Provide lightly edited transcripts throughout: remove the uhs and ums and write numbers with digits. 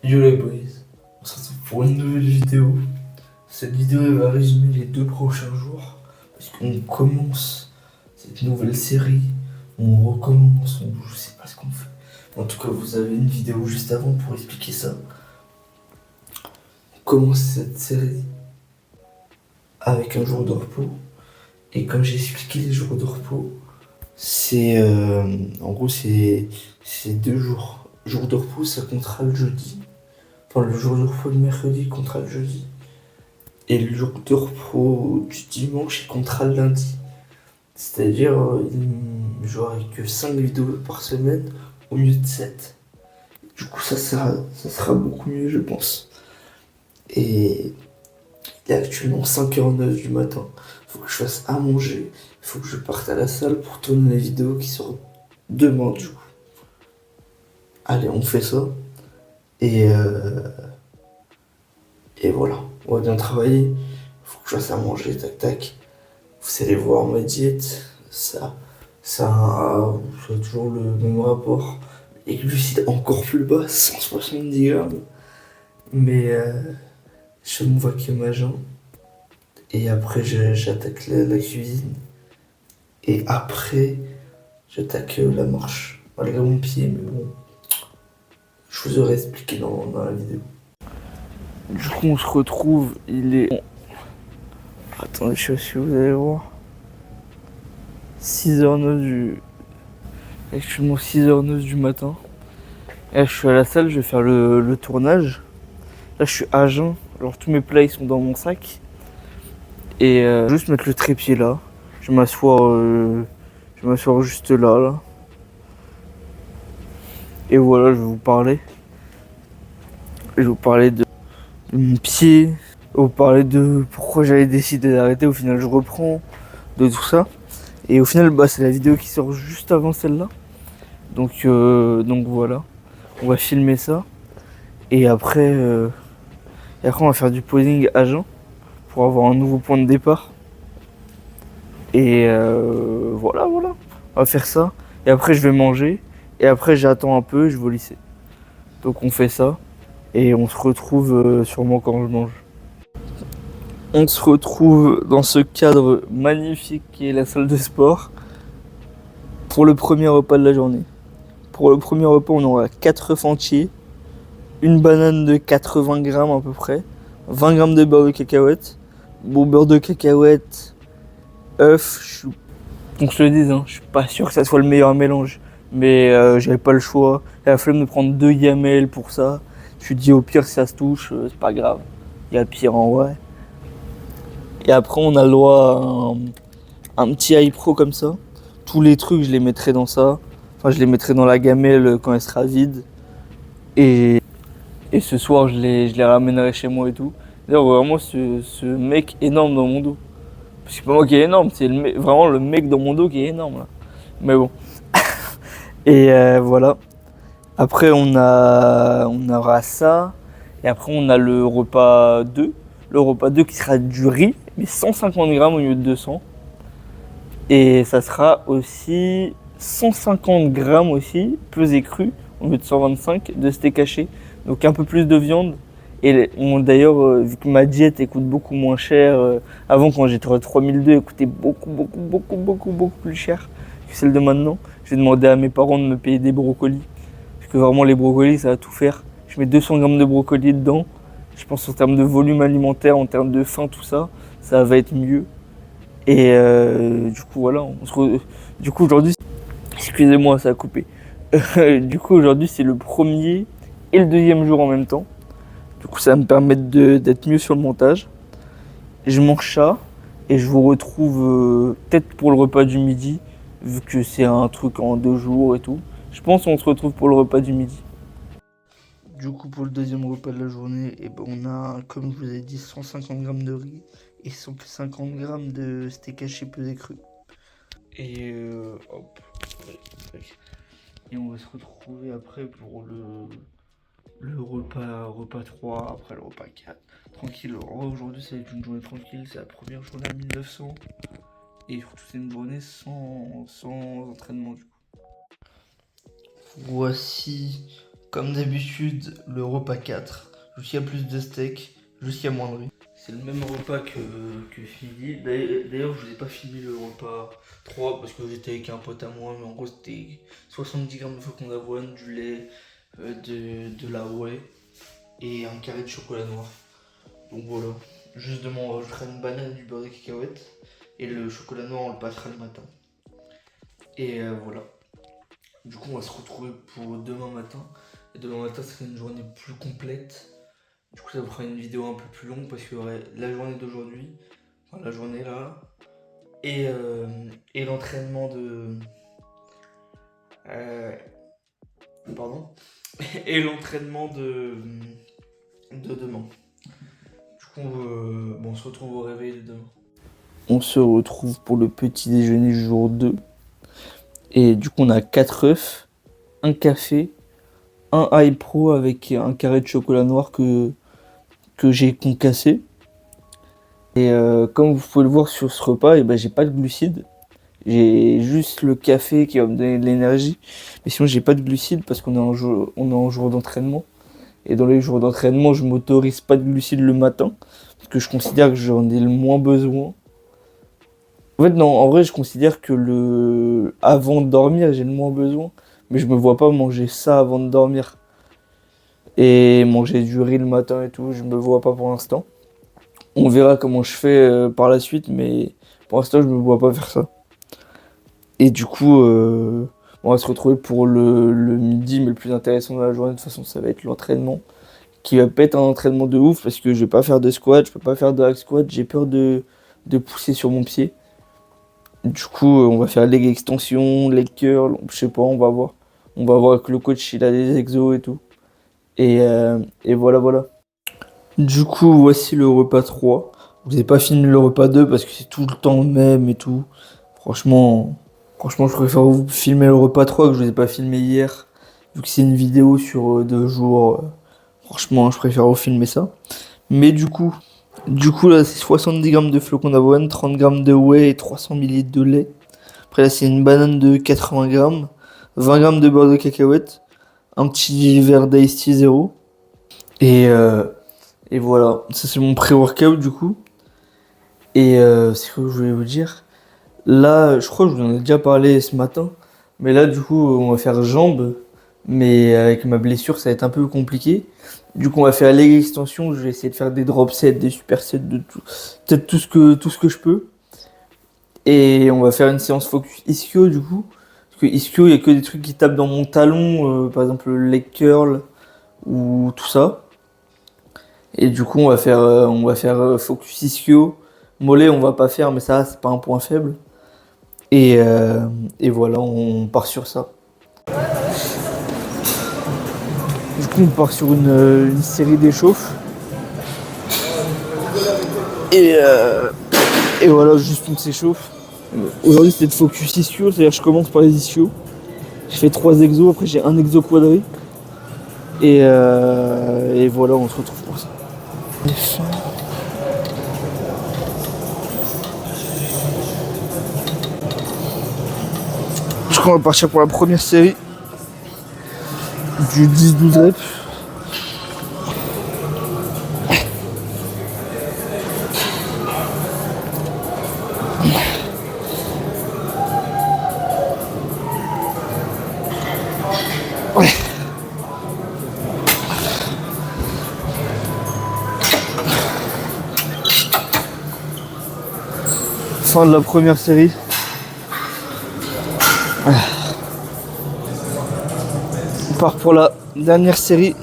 Yo les boys, on se retrouve pour une nouvelle vidéo. Cette vidéo elle va résumer les 2 prochains jours. Parce qu'on commence cette nouvelle série, on recommence, je sais pas ce qu'on fait. En tout cas, vous avez une vidéo juste avant pour expliquer ça. On commence cette série avec un jour de repos. Et comme j'ai expliqué les jours de repos, c'est en gros c'est 2 jours. Jour de repos ça comptera le jeudi. Enfin le jour de repos le mercredi comptera le jeudi. Et le jour de repos du dimanche il comptera le lundi. C'est-à-dire j'aurai que 5 vidéos par semaine au lieu de 7. Du coup ça sera beaucoup mieux je pense. Et il est actuellement 5h09 du matin. Faut que je fasse à manger. Il faut que je parte à la salle pour tourner les vidéos qui sortent demain du coup. Allez, on fait ça. Et, et voilà, on va bien travailler. Faut que je fasse à manger, tac tac. Vous allez voir ma diète. Ça a toujours le même rapport. Les glucides encore plus bas, 170 grammes. Mais je me vois que ma jambe. Et après, j'attaque la cuisine. Et après, j'attaque la marche. Malgré mon pied, mais bon. Je vous aurais expliqué dans la vidéo. Du coup, on se retrouve. Il est. Attendez, je sais pas si vous allez voir. 6h09 du. Actuellement 6h09 du matin. Et là, je suis à la salle, je vais faire le tournage. Là, je suis à jeun. Alors, tous mes plats, ils sont dans mon sac. Et juste mettre le trépied là. Je vais m'asseoir juste là, là. Et voilà, je vais vous parler. Je vais vous parler de mon pied. Je vais vous parler de pourquoi j'avais décidé d'arrêter. Au final, je reprends. De tout ça. Et au final, bah, c'est la vidéo qui sort juste avant celle-là. Donc voilà. On va filmer ça. Et après, on va faire du posing à jeun pour avoir un nouveau point de départ. Et voilà. On va faire ça. Et après, je vais manger. Et après, j'attends un peu et je vais au lycée. Donc on fait ça. Et on se retrouve sûrement quand je mange. On se retrouve dans ce cadre magnifique qui est la salle de sport pour le premier repas de la journée. Pour le premier repas, on aura 4 œufs entiers, une banane de 80 grammes à peu près, 20 grammes de beurre de cacahuète. Bon, beurre de cacahuète, œufs, qu'on se le dise, hein, je suis pas sûr que ça soit le meilleur mélange. Mais j'avais pas le choix. J'avais la flemme de prendre 2 gamelles pour ça. Je me suis dit au pire si ça se touche, c'est pas grave. Il y a le pire en vrai. Et après on a le droit à un petit iPro comme ça. Tous les trucs je les mettrai dans ça. Enfin je les mettrai dans la gamelle quand elle sera vide. Et, et ce soir je les ramènerai chez moi et tout. D'ailleurs vraiment ce mec énorme dans mon dos. C'est pas moi qui est énorme, c'est vraiment le mec dans mon dos qui est énorme là. Mais bon. Et voilà. Après on aura ça. Et après on a le repas 2. Le repas 2 qui sera du riz, mais 150 grammes au lieu de 200. Et ça sera aussi 150 grammes aussi, pesé cru, au lieu de 125, de steak haché. Donc un peu plus de viande. Et d'ailleurs, vu que ma diète elle coûte beaucoup moins cher, avant quand j'étais à 3002, elle coûtait beaucoup plus cher que celle de maintenant. J'ai demandé à mes parents de me payer des brocolis. Parce que vraiment les brocolis ça va tout faire. Je mets 200 grammes de brocolis dedans. Je pense en termes de volume alimentaire, en termes de faim, tout ça, ça va être mieux. Et du coup, voilà. Du coup, aujourd'hui, excusez-moi, ça a coupé. Du coup, aujourd'hui, c'est le premier et le deuxième jour en même temps. Du coup, ça va me permettre d'être mieux sur le montage. Je mange ça et je vous retrouve peut-être pour le repas du midi, vu que c'est un truc en 2 jours et tout. Je pense qu'on se retrouve pour le repas du midi. Du coup, pour le deuxième repas de la journée, eh ben, on a, comme je vous ai dit, 150 grammes de riz et 150 grammes de steak haché pesé cru. Et hop. Et on va se retrouver après pour le repas 3, après le repas 4. Tranquille, aujourd'hui ça va être une journée tranquille, c'est la première journée à 1900. Et surtout c'est une journée sans entraînement du coup. Voici Comme d'habitude, le repas 4, jusqu'à plus de steak, jusqu'à moins de riz. C'est le même repas que ce midi. D'ailleurs, je vous ai pas filmé le repas 3 parce que j'étais avec un pote à moi, mais en gros, c'était 70 grammes de flocons d'avoine, du lait, de la whey et un carré de chocolat noir. Donc voilà, juste demain, on rajoutera une banane, du beurre de cacahuète et le chocolat noir, on le passera le matin. Et voilà. Du coup, on va se retrouver pour demain matin. Et demain matin, ça sera une journée plus complète. Du coup, ça vous fera une vidéo un peu plus longue parce qu'il y aurait la journée d'aujourd'hui, enfin la journée là, et l'entraînement de. Pardon. Et l'entraînement de demain. Du coup, bon, on se retrouve au réveil de demain. On se retrouve pour le petit déjeuner jour 2. Et du coup, on a 4 œufs, un café, un iPro Pro avec un carré de chocolat noir que j'ai concassé. Et comme vous pouvez le voir sur ce repas, et ben, j'ai pas de glucides. J'ai juste le café qui va me donner de l'énergie. Mais sinon, j'ai pas de glucides parce qu'on est en jour d'entraînement. Et dans les jours d'entraînement, je m'autorise pas de glucides le matin. Parce que je considère que j'en ai le moins besoin. En fait, non, en vrai, je considère que avant de dormir, j'ai le moins besoin. Mais je me vois pas manger ça avant de dormir. Et manger du riz le matin et tout, je me vois pas pour l'instant. On verra comment je fais par la suite, mais pour l'instant, je me vois pas faire ça. Et du coup, on va se retrouver pour le midi, mais le plus intéressant de la journée, de toute façon, ça va être l'entraînement. Qui va pas être un entraînement de ouf, parce que je vais pas faire de squat, je peux pas faire de hack squat, j'ai peur de pousser sur mon pied. Du coup, on va faire leg extension, leg curl, je sais pas, on va voir. On va voir avec le coach s'il a des exos et tout. Et voilà, voilà. Du coup, voici le repas 3. Je vous ai pas filmé le repas 2 parce que c'est tout le temps le même et tout. Franchement, je préfère vous filmer le repas 3 que je vous ai pas filmé hier. Vu que c'est une vidéo sur 2 jours. Franchement, je préfère vous filmer ça. Mais du coup là, c'est 70 grammes de flocons d'avoine, 30 grammes de whey et 300 ml de lait. Après là, c'est une banane de 80 grammes, 20 grammes de beurre de cacahuète, un petit verre d'Ice Tea zéro. Et voilà, ça c'est mon pré-workout du coup. Et c'est quoi que je voulais vous dire? Là, je crois que je vous en ai déjà parlé ce matin. Mais là, du coup, on va faire jambes. Mais avec ma blessure, ça va être un peu compliqué. Du coup, on va faire leg extension. Je vais essayer de faire des drop sets, des super sets, de tout. Peut-être tout ce que je peux. Et on va faire une séance focus ischio du coup. Parce que ischio, il n'y a que des trucs qui tapent dans mon talon. Par exemple, le leg curl ou tout ça. Et du coup, on va faire focus ischio. Mollet, on va pas faire, mais ça, c'est pas un point faible. Et voilà, on part sur ça. Du coup, on part sur une série d'échauffes. Et voilà, juste on s'échauffe. Aujourd'hui, c'était de focus ischio, c'est-à-dire je commence par les ischios. Je fais 3 exos, après j'ai un exo quadri. Et voilà, on se retrouve pour ça. Je crois qu'on va partir pour la première série du 10-12 reps. Ouais. Fin de la première série. On part pour la dernière série.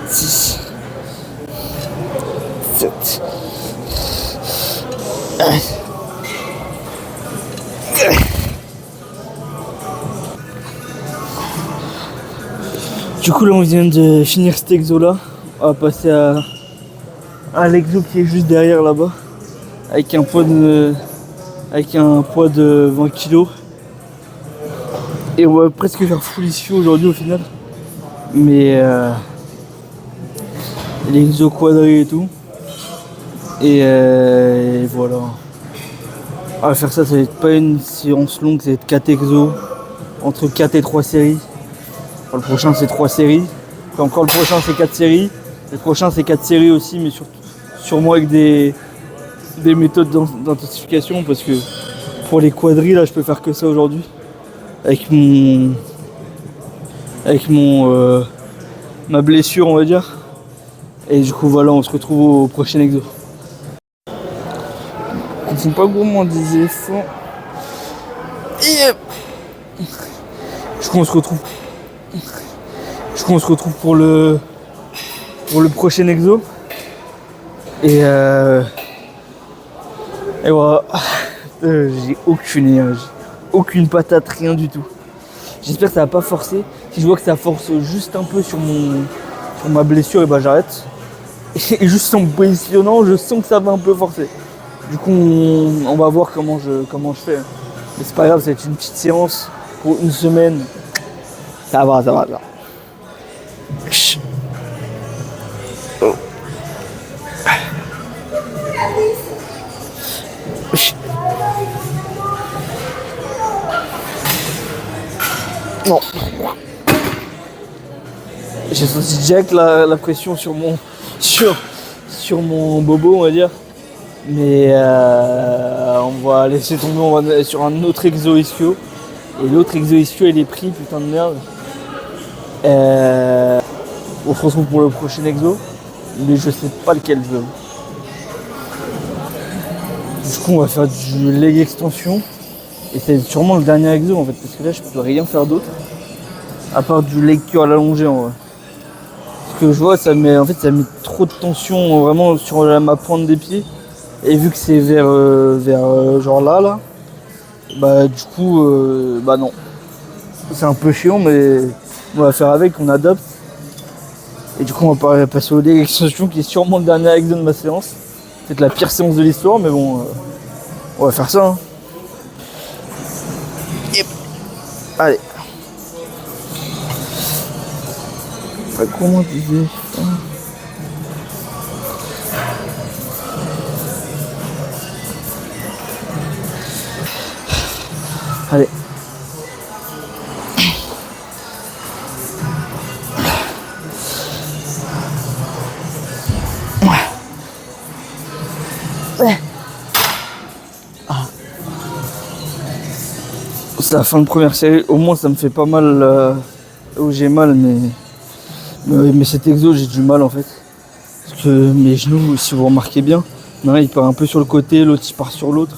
6, 7. Du coup là on vient de finir cet exo là. On va passer à l'exo qui est juste derrière là-bas. Avec un poids de 20 kg. Et on va presque faire full ischio aujourd'hui au final. Mais l'exo quadri et tout. Et voilà. On va faire ça, ça va être pas une séance longue, ça va être 4 exos, entre 4 et 3 séries. Enfin, le prochain c'est 3 séries, puis encore le prochain c'est 4 séries, le prochain c'est 4 séries aussi, mais sûrement avec des méthodes d'intensification, parce que pour les quadrilles là je peux faire que ça aujourd'hui, avec ma blessure on va dire. Et du coup voilà, on se retrouve au prochain exo. Ils sont pas gourmands des efforts. Et du coup on se retrouve. Pour le prochain exo. Et voilà. J'ai aucune énergie. Aucune patate, rien du tout. J'espère que ça va pas forcer. Si je vois que ça force juste un peu sur ma blessure, et bah j'arrête. Et juste en me positionnant, je sens que ça va un peu forcer. Du coup, on va voir comment je fais. Mais c'est pas grave, c'est une petite séance pour une semaine. Ça va. Oh. Non. J'ai senti direct la pression sur mon bobo, on va dire. Mais on va laisser tomber, on va aller sur un autre exo ischio. Et l'autre exo ischio il est pris, putain de merde. On se retrouve pour le prochain exo. Mais je sais pas lequel je veux. Du coup on va faire du leg extension. Et c'est sûrement le dernier exo en fait. Parce que là je peux rien faire d'autre. À part du leg curl allongé en vrai. Ce que je vois ça met trop de tension vraiment sur ma pointe des pieds. Et vu que c'est vers genre là, bah du coup, bah non. C'est un peu chiant, mais on va faire avec, on adapte. Et du coup, on va passer au leg extension qui est sûrement le dernier exo de ma séance. C'est la pire séance de l'histoire, mais bon, on va faire ça. Hein. Yep. Allez. Enfin, comment tu dis ça ? Allez. C'est la fin de première série, au moins ça me fait pas mal où j'ai mal, mais cet exo j'ai du mal en fait. Parce que mes genoux, si vous remarquez bien, il part un peu sur le côté, l'autre il part sur l'autre.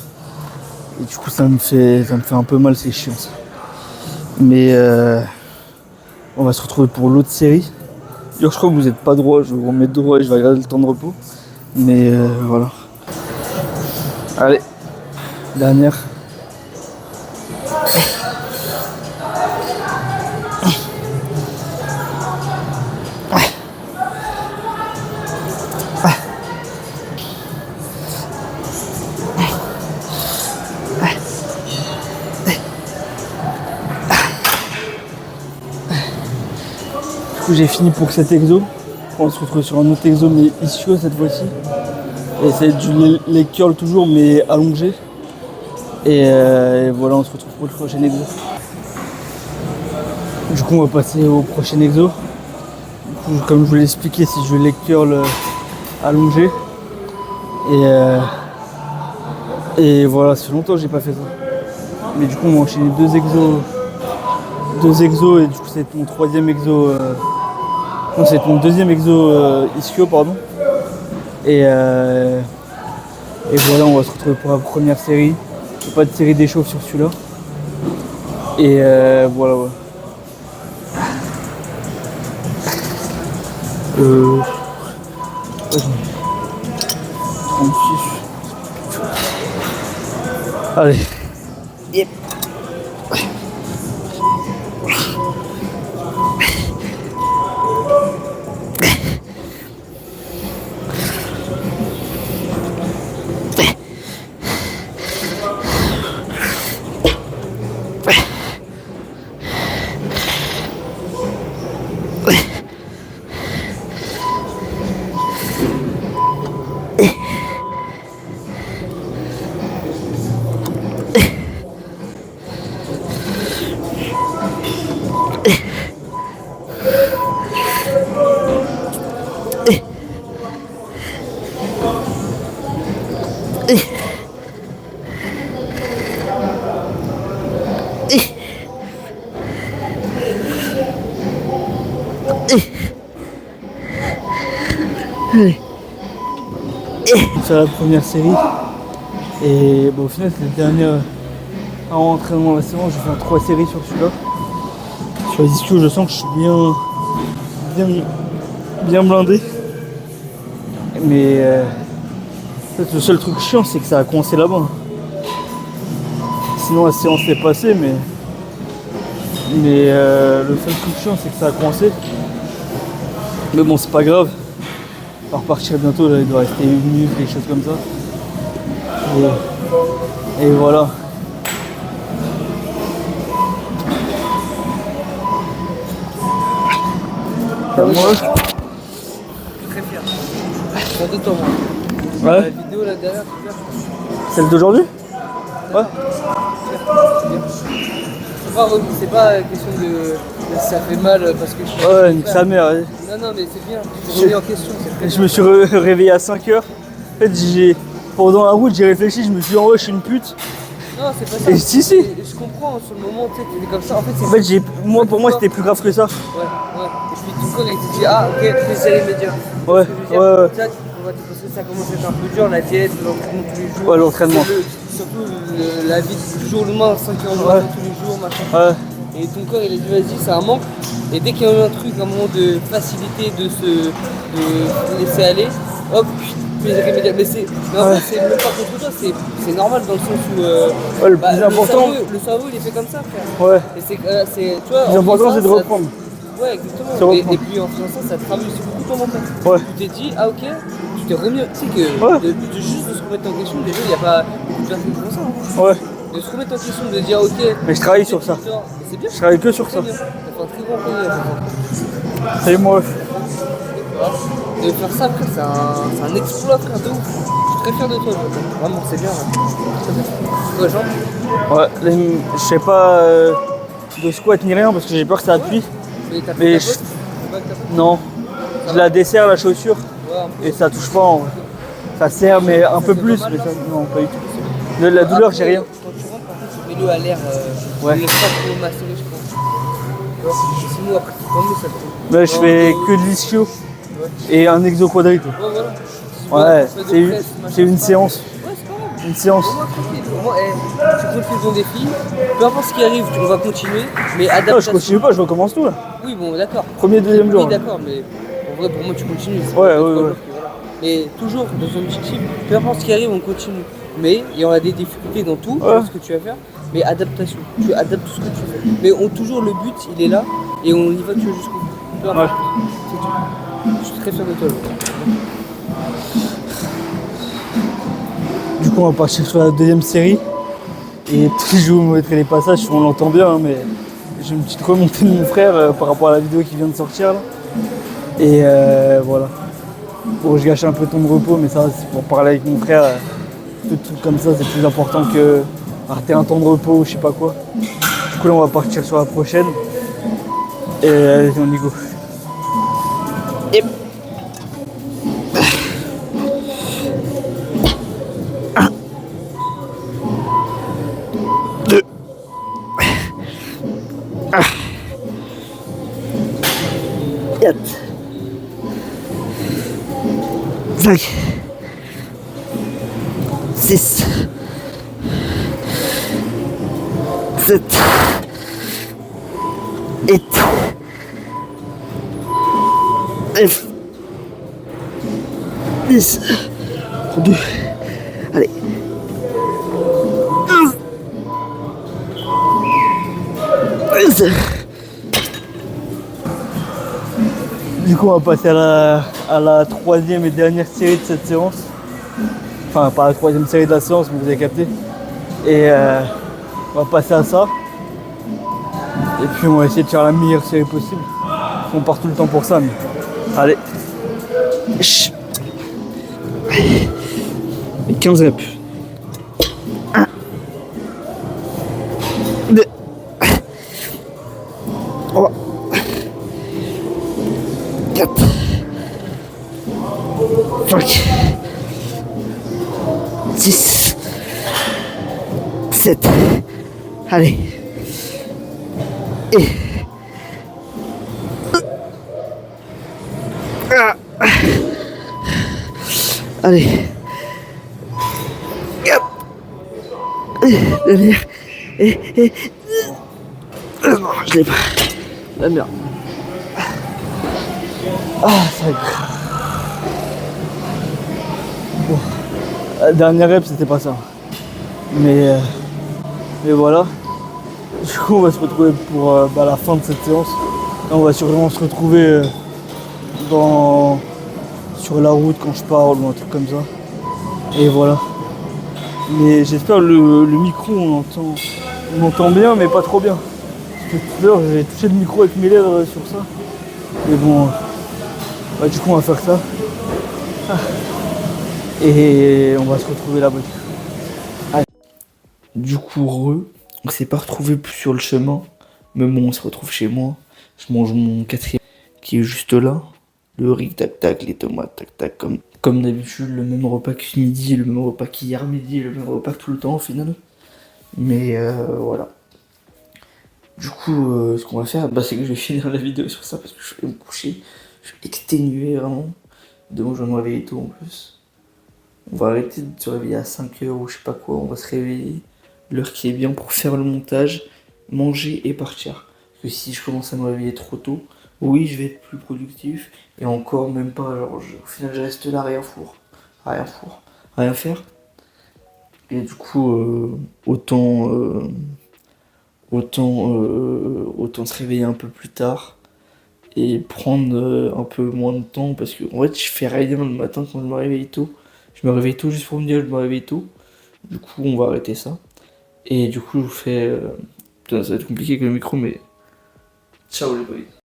Et du coup ça me fait un peu mal, c'est chiant ça. Mais on va se retrouver pour l'autre série. D'ailleurs je crois que vous n'êtes pas droit, je vais vous remettre droit et je vais regarder le temps de repos. Mais voilà. Allez, dernière. Du coup j'ai fini pour cet exo. On se retrouve sur un autre exo mais ischio cette fois-ci. Et ça va être du leg curl toujours mais allongé. Et voilà, on se retrouve pour le prochain exo. Du coup on va passer au prochain exo. Du coup, comme je vous l'ai expliqué, c'est du leg curl allongé. Et voilà, ça fait longtemps que j'ai pas fait ça. Mais du coup on va enchaîner deux exos et du coup c'est mon troisième exo. Non, c'est mon deuxième exo ischio, pardon. Et voilà, on va se retrouver pour la première série. Il n'y a pas de série d'échauffe sur celui-là. Et voilà, ouais. Ouais, 36. Allez. Yep. Allez. Sur la première série. Et bon, au final, c'est le dernier entraînement de la saison. Je vais faire 3 séries sur celui-là. Sur les ischios, je sens que je suis bien blindé. Mais en fait, le seul truc chiant, c'est que ça a coincé là-bas. Sinon, la séance est passée, mais le seul truc chiant, c'est que ça a coincé. Mais bon, c'est pas grave. On va repartir bientôt, là, il doit rester 1 minute, quelque chose comme ça. Et voilà. Moi, très fier. Fier de toi, moi. ouais. La vidéo là derrière, c'est bien. Celle d'aujourd'hui? Ouais. C'est pas question de ça fait mal parce que je Ouais, nique sa mère. Ouais. Non, mais c'est bien. Tu te remets en question. C'est très Je me suis réveillé à 5h. En fait, pendant la route, j'ai réfléchi, je me suis dit, en vrai, je suis une pute. Non, c'est pas ça. Et si. Je comprends, sur le moment, tu sais, t'es comme ça. En fait, Pour moi, c'était plus grave que ça. Ouais. Et puis ton corps, il te dit, ah, ok, c'est les médias. Ouais. Ça, parce que ça commence à être un peu dur, la diète, l'entraînement tous les jours. Ouais, l'entraînement. Surtout la vie du jour le lendemain, 5 heures tous les jours, machin. Ouais. Et ton corps, il a dit, vas-y, c'est un manque. Et dès qu'il y a un truc, un moment de facilité, de laisser aller, hop, plaisir immédiat. Mais en fait, c'est même pas contre toi, c'est normal dans le sens où Ouais, le plus important. Le cerveau, il est fait comme ça, frère. Ouais. Et tu vois, Le plus important, c'est de reprendre. Ouais, exactement. Et puis en faisant ça travaille aussi beaucoup ton mental. Ouais. Tu t'es dit, ah ok, tu t'es remis. Tu sais que juste de se remettre en question, déjà, il n'y a pas beaucoup de personnes qui font ça. Hein. Ouais. De se remettre en question, de dire, ok. Mais je travaille sur ça. C'est bien. Je travaille que sur ça. T'as fait un très bon projet. C'est moi. De faire ça, frère, c'est un exploit, frère, de ouf. Je suis très fier de toi, vraiment, c'est bien. Très bien. Toi, Jean? Ouais, je sais pas de squat ni rien parce que j'ai peur que ça appuie. Mais t'as Mais fait ta pote? Non, je la desserre la chaussure et ça touche pas en vrai. Ça serre mais un peu plus, mais ça, non, pas du tout. La douleur, j'ai rien. Quand tu rentres, par contre, tu mets-le à l'air. Ouais. Tu laisses pas trop macérer, je pense. Sinon, après, tu tombes, ça te... Là, je fais que de l'ischio et un exo quadrique. voilà. Ouais, c'est une séance. Ouais, c'est pas grave. Une séance. Au moins, tranquille. Au moins, tu continues ton défi. Peu importe ce qui arrive, on va continuer. Mais Non, adaptation. je continue pas, je recommence tout là. Oui, bon, d'accord. Premier, deuxième jour. Oui, d'accord, mais en vrai, pour moi, tu continues. Ouais. Voilà. Mais toujours dans un objectif, peu importe ce qui arrive, on continue. Mais il y aura des difficultés dans tout, dans ce que tu vas faire. Mais adaptation, tu adaptes tout ce que tu fais. Mais toujours le but, il est là et on y va jusqu'au bout. Peu importe. C'est tout. Je suis très fier de toi. Du coup, on va partir sur la deuxième série. Et je vous mettrai les passages si on l'entend bien, hein, mais j'ai une petite remontée de mon frère par rapport à la vidéo qui vient de sortir là. Et voilà. Bon, je gâche un peu ton repos, mais ça, c'est pour parler avec mon frère. Tout trucs comme ça, c'est plus important que arrêter un temps de repos ou je sais pas quoi. Du coup, là, on va partir sur la prochaine. Et allez, on y go. Et... 1, 2, 4, 5, 6, 7, 8, 9, 10, 2, allez, 11. Du coup, on va passer à la troisième et dernière série de cette séance. Enfin, pas la troisième série de la séance, mais vous avez capté. Et on va passer à ça. Et puis on va essayer de faire la meilleure série possible. On part tout le temps pour ça, mais allez. Et 15 reps. 1, 2, 3, 4, 5, 6, 7, allez, Et... Ah. Allez. Hop. Dernière. Et... Non, je l'ai pas. La merde. Ah, ça y est. Bon. La dernière rep, c'était pas ça. Mais voilà. Du coup, on va se retrouver pour la fin de cette séance. Là, on va sûrement se retrouver sur la route quand je parle ou un truc comme ça. Et voilà. Mais j'espère le micro, on entend bien, mais pas trop bien. Parce que tout à l'heure, j'ai touché le micro avec mes lèvres sur ça. Mais bon, du coup, on va faire ça. Et on va se retrouver là-bas. Allez. Du coup, on s'est pas retrouvé plus sur le chemin. Mais bon, on se retrouve chez moi. Je mange mon quatrième qui est juste là. Le riz, tac tac, les tomates, tac tac, comme d'habitude, le même repas que ce midi, le même repas qu'hier midi, le même repas que tout le temps au final. Mais voilà. Du coup, ce qu'on va faire, c'est que je vais finir la vidéo sur ça parce que je vais me coucher. Je suis exténué vraiment. Demain, je vais me réveiller tôt en plus. On va arrêter de se réveiller à 5h ou je sais pas quoi. On va se réveiller l'heure qui est bien pour faire le montage, manger et partir. Parce que si je commence à me réveiller trop tôt, oui, je vais être plus productif. Et encore, même pas. Genre, au final, je reste là, rien faire. Et du coup, autant se réveiller un peu plus tard et prendre un peu moins de temps parce que en fait je fais rien le matin quand je me réveille tôt. Je me réveille tôt juste pour me dire que je me réveille tôt. Du coup on va arrêter ça. Et du coup je vous fais... Putain, ça va être compliqué avec le micro mais... Ciao les boys.